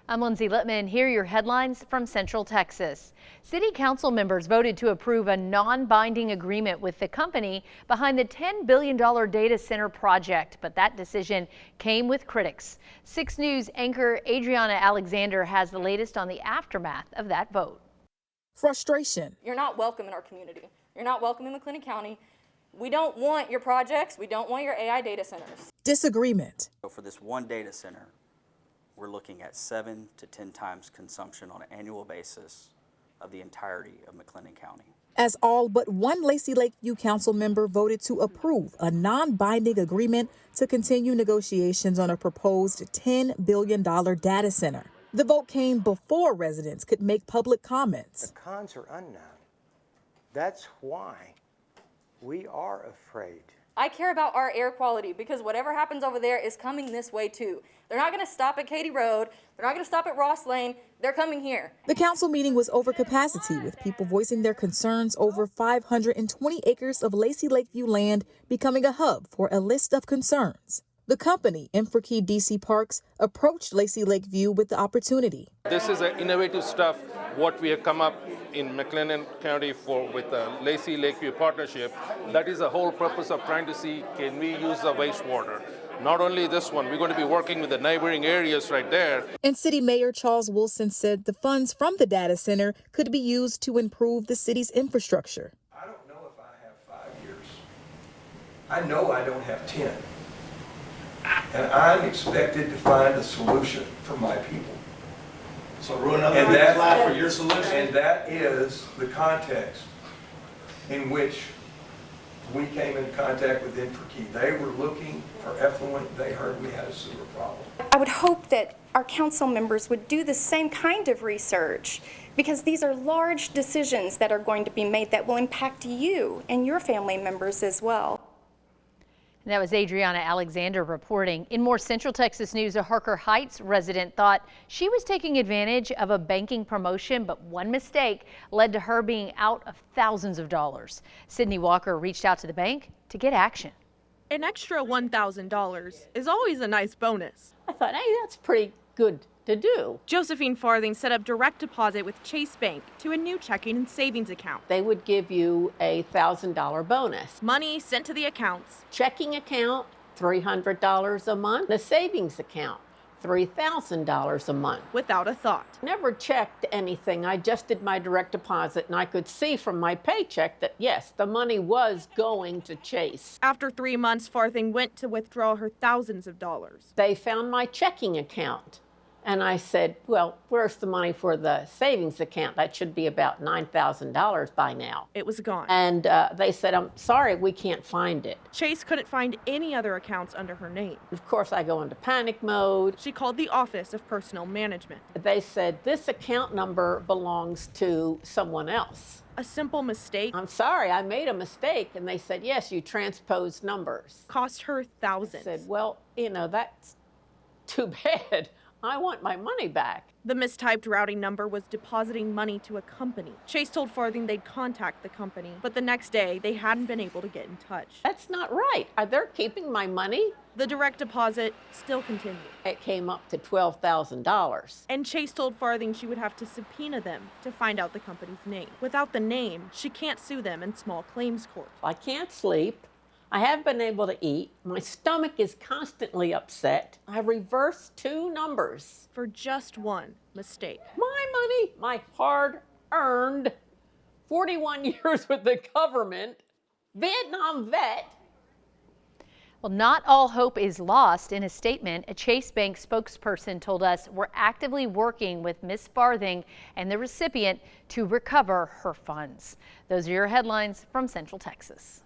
I'm Lindsay Littman. Here are your headlines from Central Texas. City council members voted to approve a non-binding agreement with the company behind the $10 billion data center project, but that decision came with critics. 6 News anchor Adriana Alexander has the latest on the aftermath of that vote. Frustration. You're not welcome in our community. You're not welcome in McLennan County. We don't want your projects. We don't want your AI data centers. Disagreement. So for this one data center, we're looking at 7 to 10 times consumption on an annual basis of the entirety of McLennan County. As all but one Lacey Lakeview council member voted to approve a non-binding agreement to continue negotiations on a proposed $10 billion data center. The vote came before residents could make public comments. The cons are unknown. That's why we are afraid. I care about our air quality because whatever happens over there is coming this way too. They're not going to stop at Katy Road. They're not going to stop at Ross Lane. They're coming here. The council meeting was over capacity, with people voicing their concerns over 520 acres of Lacey Lakeview land becoming a hub for a list of concerns. The company, Infrakey DC Parks, approached Lacey Lakeview with the opportunity. This is innovative stuff, what we have come up in McLennan County with the Lacey Lakeview partnership. That is the whole purpose of trying to see, can we use the wastewater? Not only this one, we're going to be working with the neighboring areas right there. And City Mayor Charles Wilson said the funds from the data center could be used to improve the city's infrastructure. I don't know if I have 5 years. I know I don't have 10. And I'm expected to find a solution for my people. So ruin another man's life for your solution? And that is the context in which we came in contact with Infrakey. They were looking for effluent. They heard we had a sewer problem. I would hope that our council members would do the same kind of research, because these are large decisions that are going to be made that will impact you and your family members as well. And that was Adriana Alexander reporting. In more Central Texas news, a Harker Heights resident thought she was taking advantage of a banking promotion, but one mistake led to her being out of thousands of dollars. Sydney Walker reached out to the bank to get action. An extra $1,000 is always a nice bonus. I thought, hey, that's pretty good to do. Josephine Farthing set up direct deposit with Chase Bank to a new checking and savings account. They would give you a $1,000 bonus. Money sent to the accounts. Checking account, $300 a month. The savings account, $3,000 a month. Without a thought. Never checked anything. I just did my direct deposit, and I could see from my paycheck that, yes, the money was going to Chase. After 3 months, Farthing went to withdraw her thousands of dollars. They found my checking account. And I said, well, where's the money for the savings account? That should be about $9,000 by now. It was gone. And they said, I'm sorry, we can't find it. Chase couldn't find any other accounts under her name. Of course, I go into panic mode. She called the Office of Personnel Management. They said, this account number belongs to someone else. A simple mistake. I'm sorry, I made a mistake. And they said, yes, you transposed numbers. Cost her thousands. I said, well, you know, that's too bad. I want my money back. The mistyped routing number was depositing money to a company. Chase told Farthing they'd contact the company, but the next day they hadn't been able to get in touch. That's not right. Are they keeping my money? The direct deposit still continued. It came up to $12,000. And Chase told Farthing she would have to subpoena them to find out the company's name. Without the name, she can't sue them in small claims court. I can't sleep. I haven't been able to eat. My stomach is constantly upset. I reversed 2 numbers. For just one mistake. My money, my hard-earned 41 years with the government, Vietnam vet. Well, not all hope is lost. In a statement, a Chase Bank spokesperson told us, we're actively working with Ms. Farthing and the recipient to recover her funds. Those are your headlines from Central Texas.